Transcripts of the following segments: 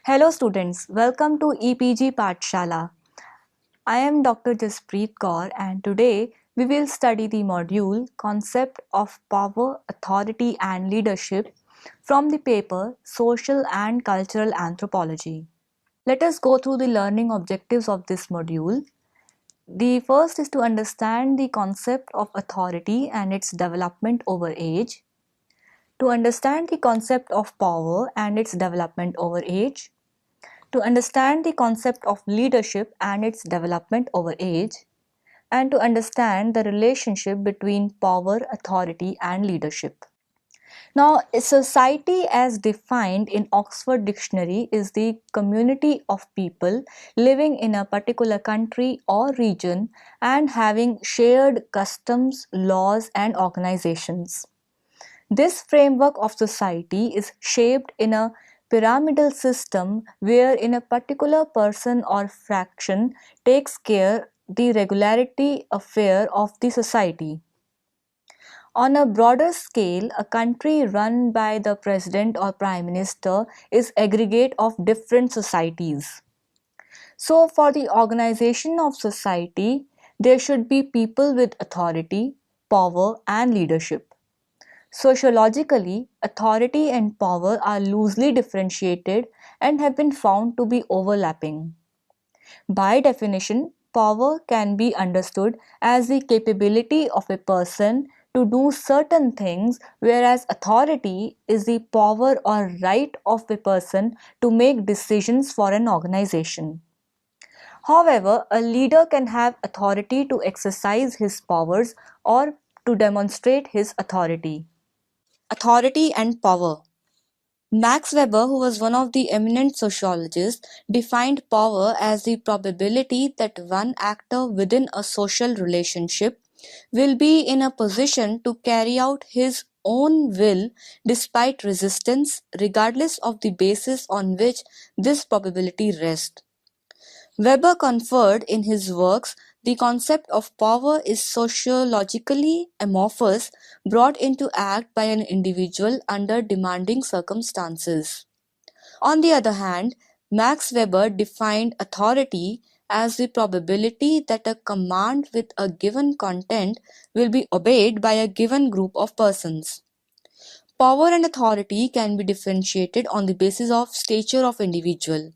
Hello students, welcome to EPG Pathshala. I am Dr. Jaspreet Kaur and today we will study the module Concept of Power, Authority and Leadership from the paper Social and Cultural Anthropology. Let us go through the learning objectives of this module. The first is to understand the concept of authority and its development over age, to understand the concept of power and its development over age, to understand the concept of leadership and its development over age, and to understand the relationship between power, authority, and leadership. Now, a society as defined in Oxford Dictionary is the community of people living in a particular country or region and having shared customs, laws, and organizations. This framework of society is shaped in a pyramidal system wherein a particular person or fraction takes care the regularity affair of the society. On a broader scale, a country run by the president or prime minister is aggregate of different societies. So for the organization of society, there should be people with authority, power and leadership. Sociologically, authority and power are loosely differentiated and have been found to be overlapping. By definition, power can be understood as the capability of a person to do certain things, whereas authority is the power or right of a person to make decisions for an organization. However, a leader can have authority to exercise his powers or to demonstrate his authority. Authority and power. Max Weber, who was one of the eminent sociologists, defined power as the probability that one actor within a social relationship will be in a position to carry out his own will despite resistance, regardless of the basis on which this probability rests. Weber conferred in his works the concept of power is sociologically amorphous, brought into act by an individual under demanding circumstances. On the other hand, Max Weber defined authority as the probability that a command with a given content will be obeyed by a given group of persons. Power and authority can be differentiated on the basis of stature of individual.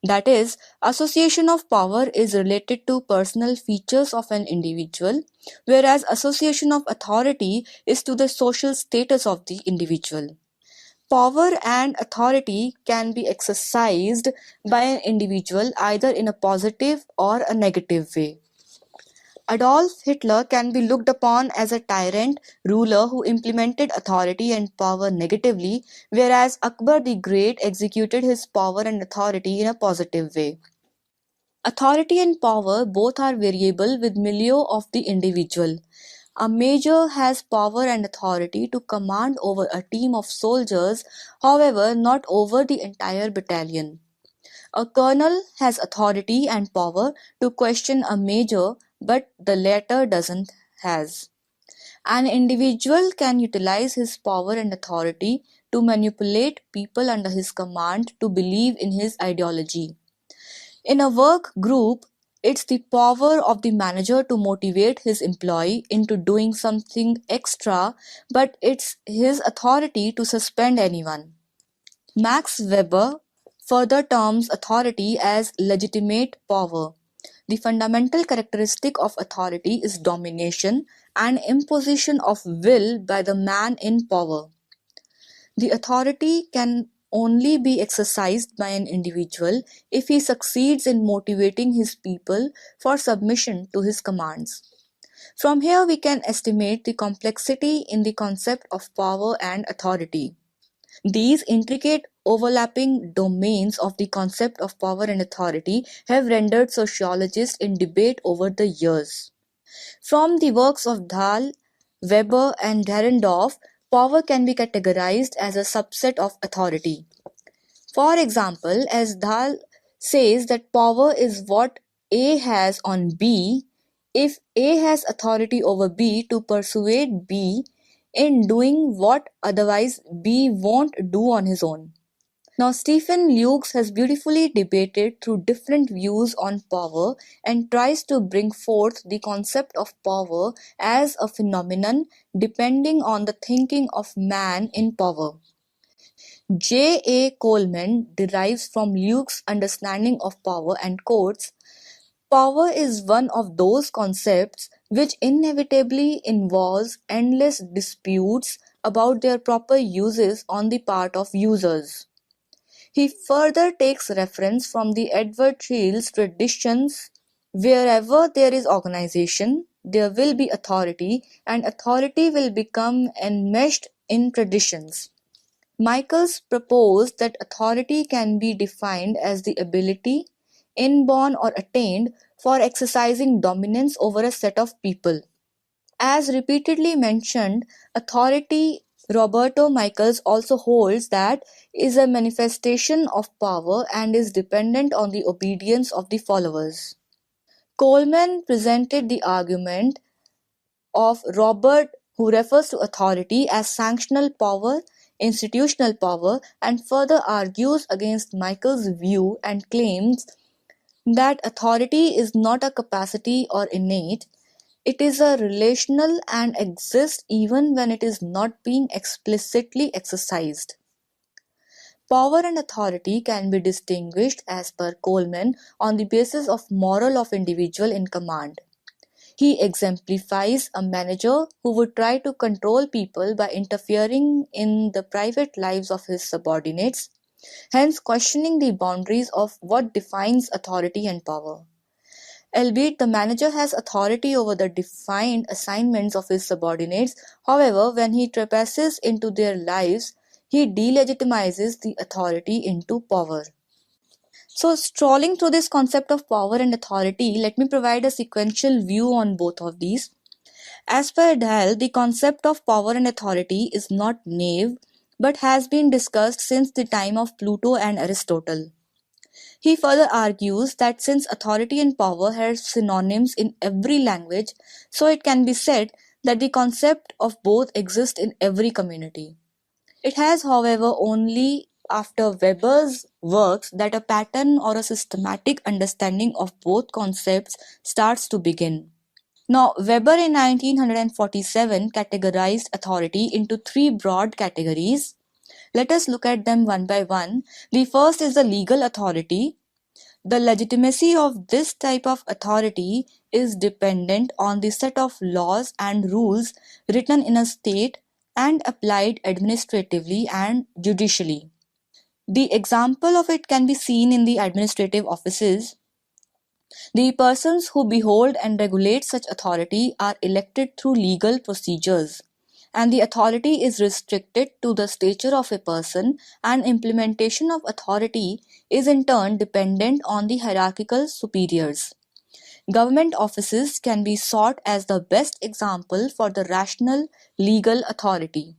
That is, association of power is related to personal features of an individual, whereas association of authority is to the social status of the individual. Power and authority can be exercised by an individual either in a positive or a negative way. Adolf Hitler can be looked upon as a tyrant ruler who implemented authority and power negatively, whereas Akbar the Great executed his power and authority in a positive way. Authority and power both are variable with milieu of the individual. A major has power and authority to command over a team of soldiers, however, not over the entire battalion. A colonel has authority and power to question a major, but the latter doesn't has. An individual can utilize his power and authority to manipulate people under his command to believe in his ideology. In a work group, it's the power of the manager to motivate his employee into doing something extra, but it's his authority to suspend anyone. Max Weber further terms authority as legitimate power. The fundamental characteristic of authority is domination and imposition of will by the man in power. The authority can only be exercised by an individual if he succeeds in motivating his people for submission to his commands. From here we can estimate the complexity in the concept of power and authority. These intricate overlapping domains of the concept of power and authority have rendered sociologists in debate over the years. From the works of Dahl, Weber and Dahrendorf, power can be categorized as a subset of authority. For example, as Dahl says that power is what A has on B, if A has authority over B to persuade B in doing what otherwise B won't do on his own. Now, Stephen Lukes has beautifully debated through different views on power and tries to bring forth the concept of power as a phenomenon depending on the thinking of man in power. J. A. Coleman derives from Lukes' understanding of power and quotes, "Power is one of those concepts which inevitably involves endless disputes about their proper uses on the part of users." He further takes reference from the Edward Childs traditions: "Wherever there is organization, there will be authority, and authority will become enmeshed in traditions." Michaels proposed that authority can be defined as the ability, inborn or attained, for exercising dominance over a set of people. As repeatedly mentioned, authority, Roberto Michaels also holds that, is a manifestation of power and is dependent on the obedience of the followers. Coleman presented the argument of Robert, who refers to authority as sanctional power, institutional power, and further argues against Michael's view and claims that authority is not a capacity or innate, it is a relational and exists even when it is not being explicitly exercised. Power and authority can be distinguished, as per Coleman, on the basis of moral of individual in command. He exemplifies a manager who would try to control people by interfering in the private lives of his subordinates, hence questioning the boundaries of what defines authority and power. Albeit the manager has authority over the defined assignments of his subordinates, however, when he trespasses into their lives, he delegitimizes the authority into power. So, strolling through this concept of power and authority, let me provide a sequential view on both of these. As per Dahl, the concept of power and authority is not naive, but has been discussed since the time of Plato and Aristotle. He further argues that since authority and power have synonyms in every language, so it can be said that the concept of both exists in every community. It has, however, only after Weber's works that a pattern or a systematic understanding of both concepts starts to begin. Now, Weber in 1947 categorized authority into three broad categories. Let us look at them one by one. The first is the legal authority. The legitimacy of this type of authority is dependent on the set of laws and rules written in a state and applied administratively and judicially. The example of it can be seen in the administrative offices. The persons who behold and regulate such authority are elected through legal procedures, and the authority is restricted to the stature of a person, and implementation of authority is in turn dependent on the hierarchical superiors. Government offices can be sought as the best example for the rational legal authority.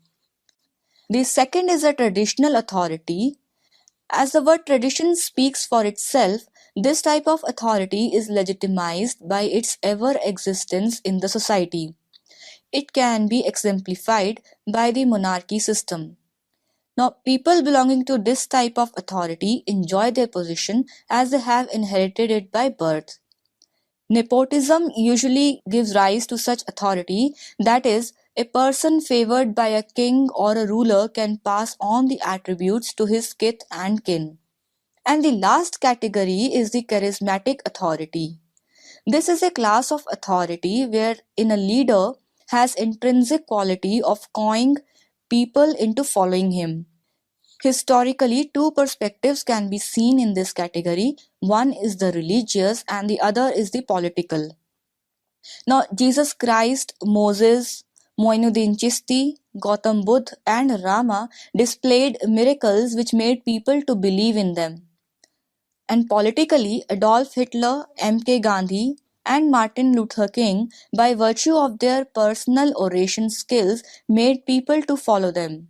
The second is a traditional authority. As the word tradition speaks for itself, this type of authority is legitimized by its ever existence in the society. It can be exemplified by the monarchy system. Now, people belonging to this type of authority enjoy their position as they have inherited it by birth. Nepotism usually gives rise to such authority, that is, a person favored by a king or a ruler can pass on the attributes to his kith and kin. And the last category is the charismatic authority. This is a class of authority wherein a leader has intrinsic quality of cowing people into following him. Historically, two perspectives can be seen in this category. One is the religious and the other is the political. Now, Jesus Christ, Moses, Moinuddin Chisti, Gautam Buddha and Rama displayed miracles which made people to believe in them. And politically, Adolf Hitler, M.K. Gandhi, and Martin Luther King, by virtue of their personal oration skills, made people to follow them.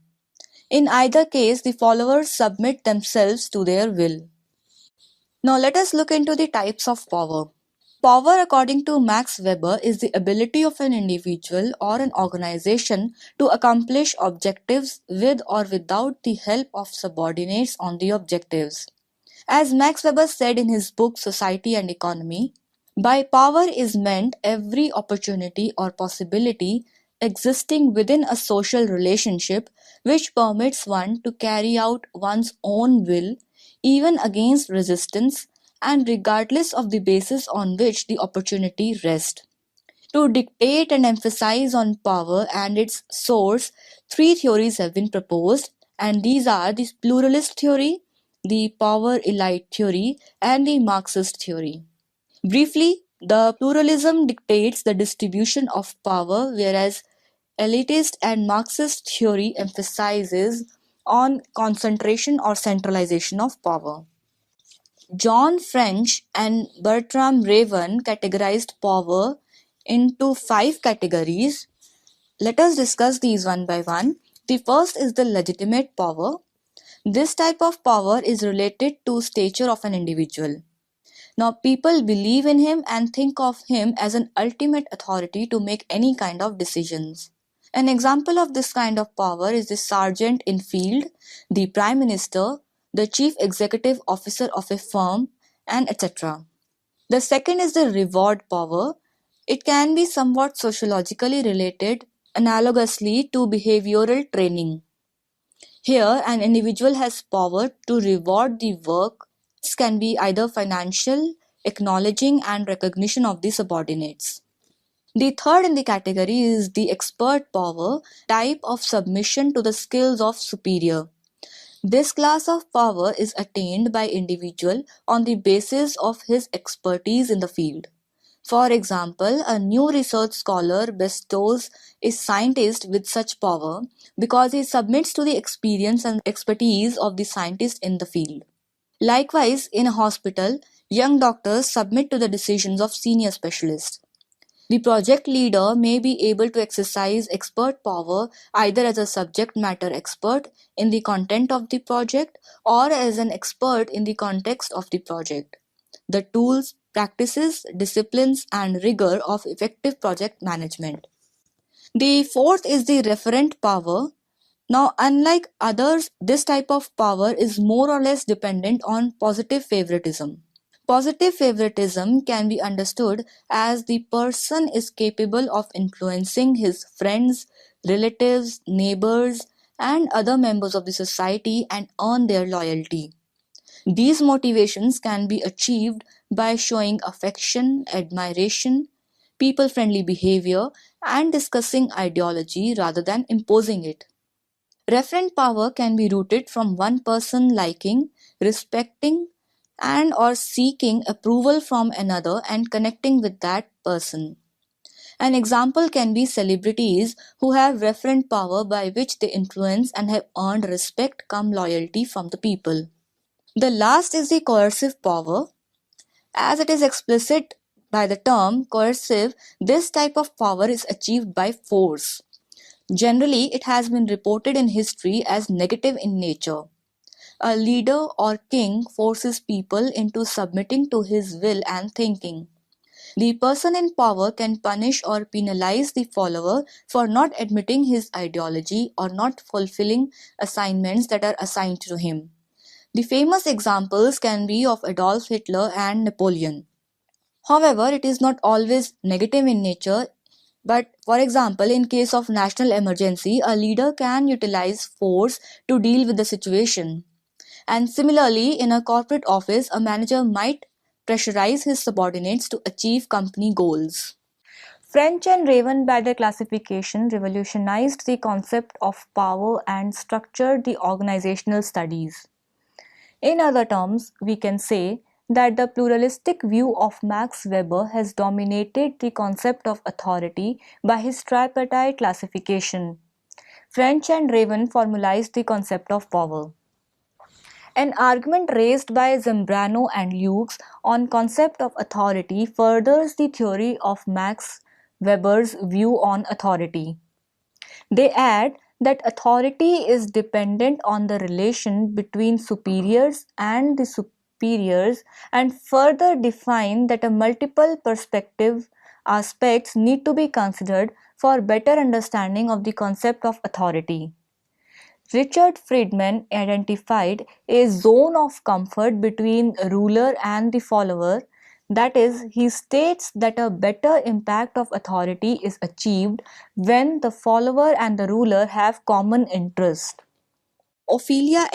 In either case, the followers submit themselves to their will. Now let us look into the types of power. Power, according to Max Weber, is the ability of an individual or an organization to accomplish objectives with or without the help of subordinates on the objectives. As Max Weber said in his book Society and Economy, by power is meant every opportunity or possibility existing within a social relationship which permits one to carry out one's own will, even against resistance and regardless of the basis on which the opportunity rests. To dictate and emphasize on power and its source, three theories have been proposed, and these are the pluralist theory, the power elite theory, and the Marxist theory. Briefly, the pluralism dictates the distribution of power, whereas elitist and Marxist theory emphasizes on concentration or centralization of power. John French and Bertram Raven categorized power into 5 categories. Let us discuss these one by one. The first is the legitimate power. This type of power is related to stature of an individual. Now, people believe in him and think of him as an ultimate authority to make any kind of decisions. An example of this kind of power is the sergeant in field, the prime minister, the chief executive officer of a firm, and etc. The second is the reward power. It can be somewhat sociologically related, analogously to behavioral training. Here, an individual has power to reward the work. This can be either financial, acknowledging, and recognition of the subordinates. The third in the category is the expert power, type of submission to the skills of superior. This class of power is attained by individual on the basis of his expertise in the field. For example, a new research scholar bestows a scientist with such power because he submits to the experience and expertise of the scientist in the field. Likewise, in a hospital, young doctors submit to the decisions of senior specialists. The project leader may be able to exercise expert power either as a subject matter expert in the content of the project or as an expert in the context of the project. The tools, practices, disciplines, and rigor of effective project management. The fourth is the referent power. Now, unlike others, this type of power is more or less dependent on positive favoritism. Positive favoritism can be understood as the person is capable of influencing his friends, relatives, neighbors, and other members of the society and earn their loyalty. These motivations can be achieved by showing affection, admiration, people-friendly behavior, and discussing ideology rather than imposing it. Referent power can be rooted from one person liking, respecting, and or seeking approval from another and connecting with that person. An example can be celebrities who have referent power by which they influence and have earned respect cum loyalty from the people. The last is the coercive power. As it is explicit by the term coercive, this type of power is achieved by force. Generally, it has been reported in history as negative in nature. A leader or king forces people into submitting to his will and thinking. The person in power can punish or penalize the follower for not admitting his ideology or not fulfilling assignments that are assigned to him. The famous examples can be of Adolf Hitler and Napoleon. However, it is not always negative in nature, but for example, in case of national emergency, a leader can utilize force to deal with the situation. And similarly, in a corporate office, a manager might pressurize his subordinates to achieve company goals. French and Raven, by their classification, revolutionized the concept of power and structured the organizational studies. In other terms, we can say that the pluralistic view of Max Weber has dominated the concept of authority by his tripartite classification. French and Raven formalized the concept of power. An argument raised by Zambrano and Lukes on concept of authority furthers the theory of Max Weber's view on authority. They add that authority is dependent on the relation between superiors and the superiors and further define that a multiple perspective aspects need to be considered for better understanding of the concept of authority. Richard Friedman identified a zone of comfort between ruler and the follower. That is, he states that a better impact of authority is achieved when the follower and the ruler have common interest. Ophelia